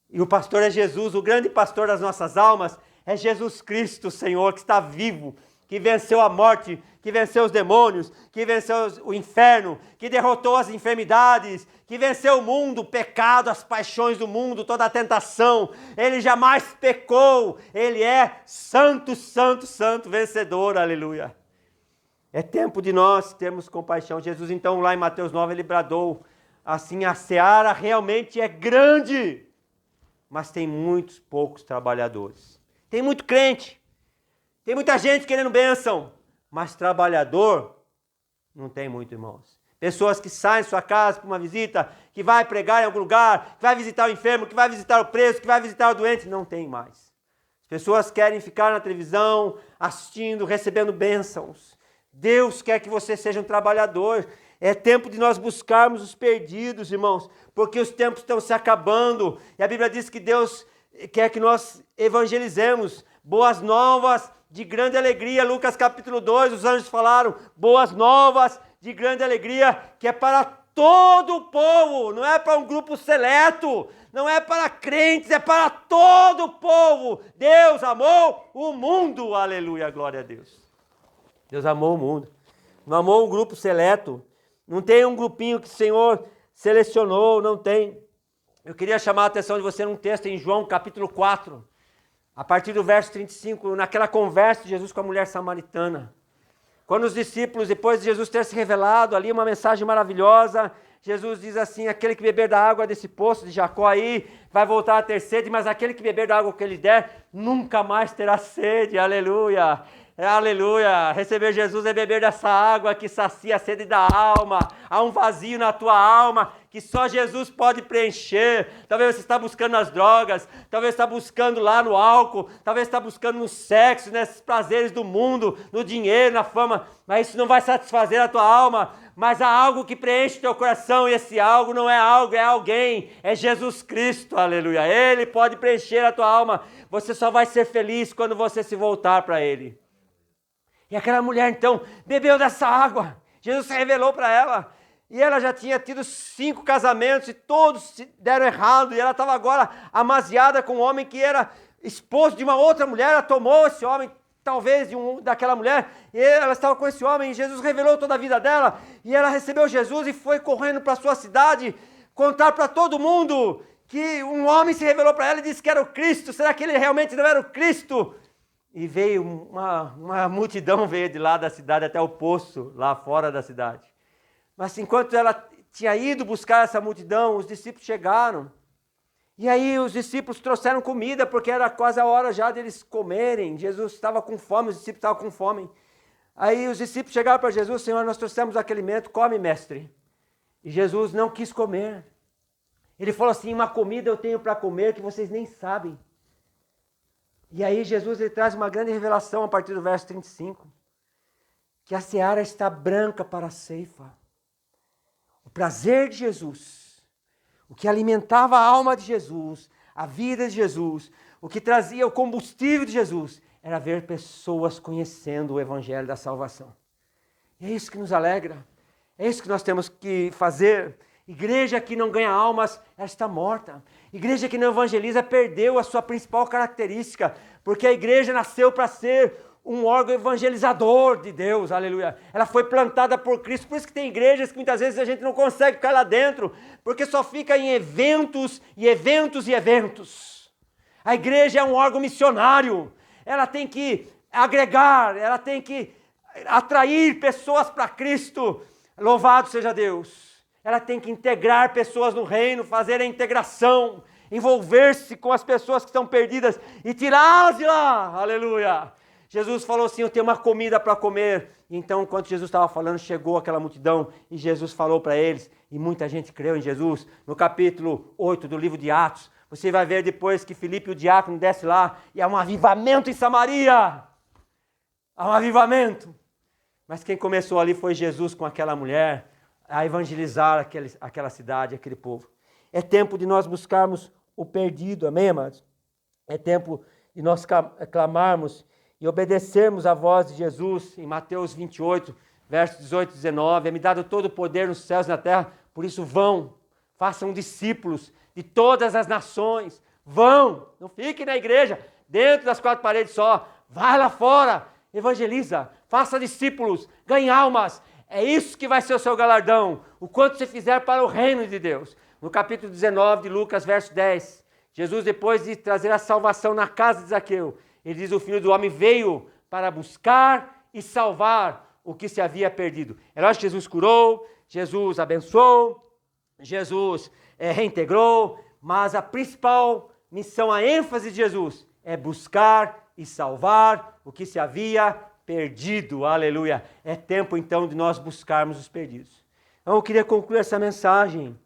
E o pastor é Jesus, o grande pastor das nossas almas é Jesus Cristo, Senhor, que está vivo, que venceu a morte, que venceu os demônios, que venceu o inferno, que derrotou as enfermidades, que venceu o mundo, o pecado, as paixões do mundo, toda a tentação. Ele jamais pecou, ele é santo, santo, santo, vencedor, aleluia. É tempo de nós termos compaixão. Jesus, então, lá em Mateus 9, ele bradou assim: a seara realmente é grande, mas tem muitos poucos trabalhadores. Tem muito crente, tem muita gente querendo bênção, mas trabalhador não tem muito, irmãos. Pessoas que saem de sua casa para uma visita, que vai pregar em algum lugar, que vai visitar o enfermo, que vai visitar o preso, que vai visitar o doente, não tem mais. As pessoas querem ficar na televisão, assistindo, recebendo bênçãos. Deus quer que você seja um trabalhador. É tempo de nós buscarmos os perdidos, irmãos, porque os tempos estão se acabando. E a Bíblia diz que Deus quer que nós evangelizemos. Boas novas de grande alegria. Lucas capítulo 2, os anjos falaram, boas novas de grande alegria, que é para todo o povo, não é para um grupo seleto, não é para crentes, é para todo o povo. Deus amou o mundo, aleluia, glória a Deus. Deus amou o mundo, não amou um grupo seleto, não tem um grupinho que o Senhor selecionou, não tem. Eu queria chamar a atenção de você num texto em João capítulo 4, a partir do verso 35, naquela conversa de Jesus com a mulher samaritana. Quando os discípulos, depois de Jesus ter se revelado ali uma mensagem maravilhosa, Jesus diz assim: aquele que beber da água desse poço de Jacó aí, vai voltar a ter sede, mas aquele que beber da água que ele der, nunca mais terá sede, aleluia. Aleluia, receber Jesus é beber dessa água que sacia a sede da alma. Há um vazio na tua alma que só Jesus pode preencher. Talvez você está buscando nas drogas, talvez está buscando lá no álcool, talvez está buscando no sexo, nesses prazeres do mundo, no dinheiro, na fama, mas isso não vai satisfazer a tua alma. Mas há algo que preenche teu coração, e esse algo não é algo, é alguém, é Jesus Cristo, aleluia. Ele pode preencher a tua alma. Você só vai ser feliz quando você se voltar para Ele. E aquela mulher, então, bebeu dessa água. Jesus se revelou para ela. E ela já tinha tido 5 casamentos e todos deram errado. E ela estava agora amaziada com um homem que era esposo de uma outra mulher. Ela tomou esse homem, talvez, daquela mulher. E ela estava com esse homem. E Jesus revelou toda a vida dela. E ela recebeu Jesus e foi correndo para a sua cidade contar para todo mundo que um homem se revelou para ela e disse que era o Cristo. Será que ele realmente não era o Cristo? E veio uma multidão, veio de lá da cidade até o poço, lá fora da cidade. Mas enquanto ela tinha ido buscar essa multidão, os discípulos chegaram. E aí os discípulos trouxeram comida, porque era quase a hora já deles comerem. Jesus estava com fome, os discípulos estavam com fome. Aí os discípulos chegaram para Jesus: Senhor, nós trouxemos aquele alimento, come, mestre. E Jesus não quis comer. Ele falou assim: uma comida eu tenho para comer que vocês nem sabem. E aí Jesus ele traz uma grande revelação a partir do verso 35. Que a seara está branca para a ceifa. O prazer de Jesus, o que alimentava a alma de Jesus, a vida de Jesus, o que trazia o combustível de Jesus, era ver pessoas conhecendo o evangelho da salvação. E é isso que nos alegra, é isso que nós temos que fazer. Igreja que não ganha almas, ela está morta. Igreja que não evangeliza perdeu a sua principal característica, porque a igreja nasceu para ser um órgão evangelizador de Deus, aleluia. Ela foi plantada por Cristo, por isso que tem igrejas que muitas vezes a gente não consegue ficar lá dentro, porque só fica em eventos e eventos e eventos. A igreja é um órgão missionário, ela tem que agregar, ela tem que atrair pessoas para Cristo, louvado seja Deus. Ela tem que integrar pessoas no reino, fazer a integração, envolver-se com as pessoas que estão perdidas e tirá-las de lá, aleluia. Jesus falou assim: eu tenho uma comida para comer. E então, enquanto Jesus estava falando, chegou aquela multidão e Jesus falou para eles, e muita gente creu em Jesus. No capítulo 8 do livro de Atos, você vai ver depois que Filipe, o diácono, desce lá e há um avivamento em Samaria. Há um avivamento. Mas quem começou ali foi Jesus com aquela mulher, a evangelizar aquela cidade, aquele povo. É tempo de nós buscarmos o perdido, amém, amados? É tempo de nós clamarmos e obedecermos a voz de Jesus, em Mateus 28, versos 18 e 19, é-me dado todo o poder nos céus e na terra, por isso vão, façam discípulos de todas as nações, vão, não fiquem na igreja, dentro das quatro paredes só, vai lá fora, evangeliza, faça discípulos, ganhe almas, é isso que vai ser o seu galardão, o quanto você fizer para o reino de Deus. No capítulo 19 de Lucas, verso 10, Jesus, depois de trazer a salvação na casa de Zaqueu, ele diz: o Filho do Homem veio para buscar e salvar o que se havia perdido. É lógico que Jesus curou, Jesus abençoou, Jesus reintegrou, mas a principal missão, a ênfase de Jesus é buscar e salvar o que se havia perdido. Aleluia! É tempo então de nós buscarmos os perdidos. Então eu queria concluir essa mensagem,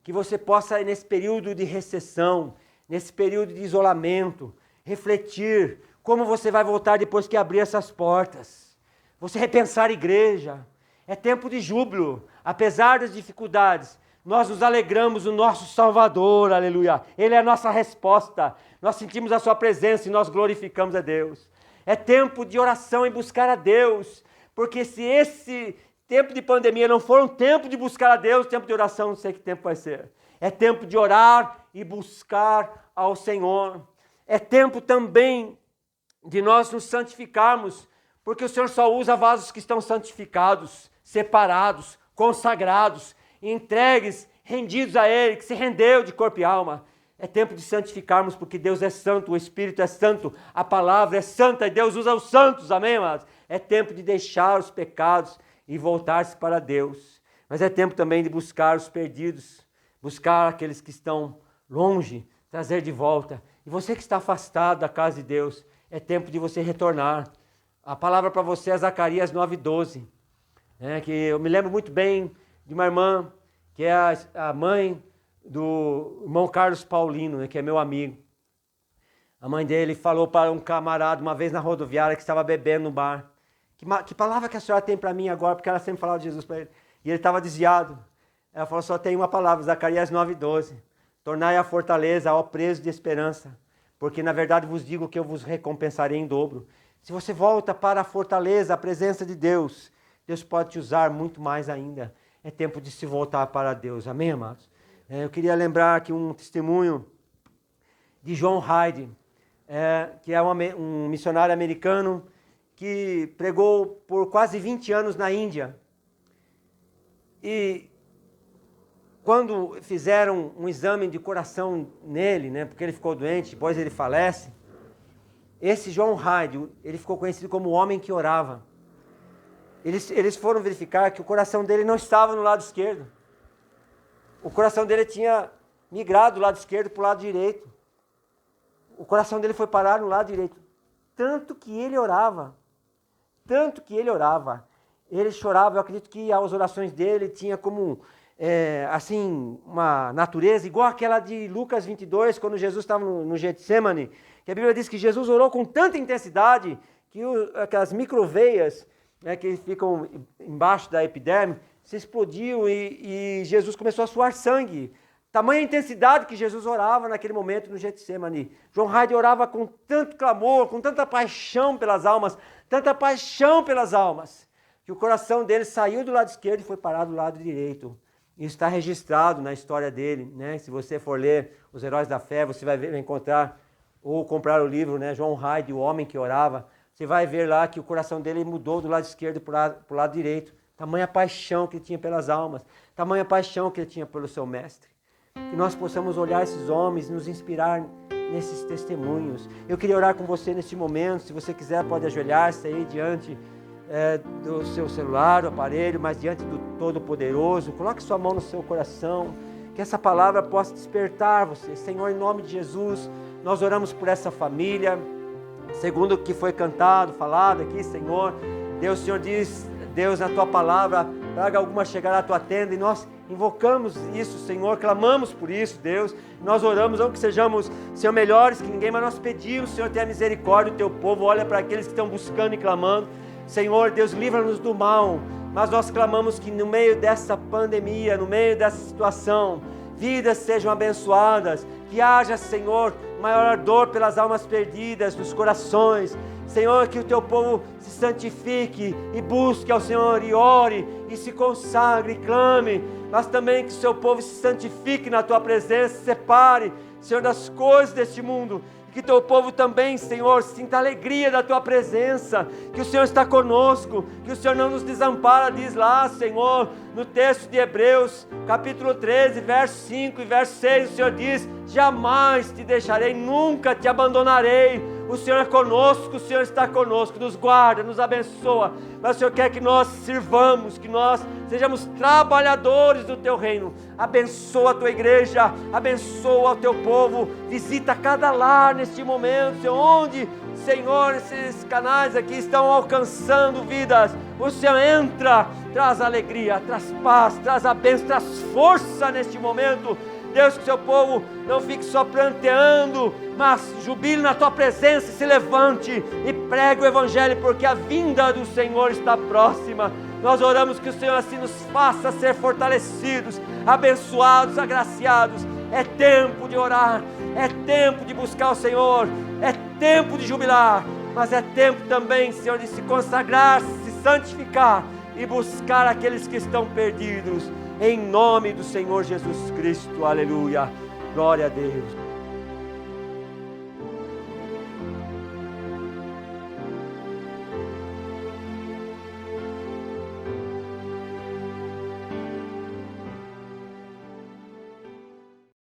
que você possa, nesse período de recessão, nesse período de isolamento, refletir como você vai voltar depois que abrir essas portas. Você repensar a igreja. É tempo de júbilo. Apesar das dificuldades, nós nos alegramos no nosso Salvador, aleluia. Ele é a nossa resposta. Nós sentimos a sua presença e nós glorificamos a Deus. É tempo de oração e buscar a Deus. Porque se esse tempo de pandemia não for um tempo de buscar a Deus, tempo de oração, não sei que tempo vai ser. É tempo de orar e buscar ao Senhor. É tempo também de nós nos santificarmos, porque o Senhor só usa vasos que estão santificados, separados, consagrados, entregues, rendidos a Ele, que se rendeu de corpo e alma. É tempo de santificarmos, porque Deus é santo, o Espírito é santo, a palavra é santa, e Deus usa os santos, amém, amados? É tempo de deixar os pecados e voltar-se para Deus. Mas é tempo também de buscar os perdidos, buscar aqueles que estão longe, trazer de volta. E você que está afastado da casa de Deus, é tempo de você retornar. A palavra para você é Zacarias 9:12, que eu me lembro muito bem de uma irmã, que é a mãe do irmão Carlos Paulino, que é meu amigo. A mãe dele falou para um camarada uma vez na rodoviária que estava bebendo no bar: que palavra que a senhora tem para mim agora? Porque ela sempre falava de Jesus para ele. E ele estava desviado. Ela falou: só tem uma palavra, Zacarias 9:12. Tornai a fortaleza, ó preso de esperança, porque na verdade vos digo que eu vos recompensarei em dobro. Se você volta para a fortaleza, a presença de Deus, Deus pode te usar muito mais ainda. É tempo de se voltar para Deus, amém, amados? Eu queria lembrar aqui um testemunho de John Hyde, que é um missionário americano que pregou por quase 20 anos na Índia. E quando fizeram um exame de coração nele, porque ele ficou doente, depois ele falece, esse John Hyde, ele ficou conhecido como o homem que orava. Eles foram verificar que o coração dele não estava no lado esquerdo. O coração dele tinha migrado do lado esquerdo para o lado direito. O coração dele foi parar no lado direito. Tanto que ele orava. Ele chorava. Eu acredito que as orações dele tinham como uma natureza igual àquela de Lucas 22, quando Jesus estava no Getsemane, que a Bíblia diz que Jesus orou com tanta intensidade que aquelas microveias, que ficam embaixo da epiderme, se explodiu e Jesus começou a suar sangue. Tamanha intensidade que Jesus orava naquele momento no Getsemane. John Hyde orava com tanto clamor, com tanta paixão pelas almas, que o coração dele saiu do lado esquerdo e foi parar do lado direito. Isso está registrado na história dele, Se você for ler Os Heróis da Fé, você vai encontrar, ou comprar o livro, John Hyde, o homem que orava, você vai ver lá que o coração dele mudou do lado esquerdo para o lado direito. Tamanha paixão que ele tinha pelas almas, tamanha paixão que ele tinha pelo seu mestre. Que nós possamos olhar esses homens e nos inspirar nesses testemunhos. Eu queria orar com você neste momento. Se você quiser, pode ajoelhar-se aí diante do seu celular, do aparelho, mas diante do Todo-Poderoso. Coloque sua mão no seu coração, que essa palavra possa despertar você. Senhor, em nome de Jesus, nós oramos por essa família, segundo o que foi cantado, falado aqui, Senhor. Deus, o Senhor diz, Deus, na Tua palavra, traga alguma chegar à Tua tenda, e nós invocamos isso, Senhor, clamamos por isso, Deus. Nós oramos, não que sejamos, Senhor, melhores que ninguém, mas nós pedimos, Senhor, tenha misericórdia do Teu povo, olha para aqueles que estão buscando e clamando. Senhor, Deus, livra-nos do mal, mas nós clamamos que no meio dessa pandemia, no meio dessa situação, vidas sejam abençoadas, que haja, Senhor, maior ardor pelas almas perdidas nos corações. Senhor, que o teu povo se santifique e busque ao Senhor e ore e se consagre e clame, mas também que o seu povo se santifique na tua presença, se separe, Senhor, das coisas deste mundo. Que teu povo também, Senhor, sinta a alegria da tua presença, que o Senhor está conosco, que o Senhor não nos desampara, diz lá, Senhor, no texto de Hebreus, capítulo 13, verso 5 e verso 6, o Senhor diz: jamais te deixarei, nunca te abandonarei. O Senhor é conosco, o Senhor está conosco, nos guarda, nos abençoa, mas o Senhor quer que nós sirvamos, que nós sejamos trabalhadores do teu reino. Abençoa a tua igreja, abençoa o teu povo, visita cada lar neste momento, Senhor, onde, Senhor, esses canais aqui estão alcançando vidas. O Senhor entra, traz alegria, traz paz, traz a bênção, traz força neste momento. Deus, que o seu povo não fique só pranteando, mas jubile na tua presença, se levante e pregue o evangelho, porque a vinda do Senhor está próxima. Nós oramos que o Senhor assim nos faça ser fortalecidos, abençoados, agraciados. É tempo de orar, é tempo de buscar o Senhor, é tempo de jubilar, mas é tempo também, Senhor, de se consagrar, se santificar e buscar aqueles que estão perdidos. Em nome do Senhor Jesus Cristo, aleluia, glória a Deus.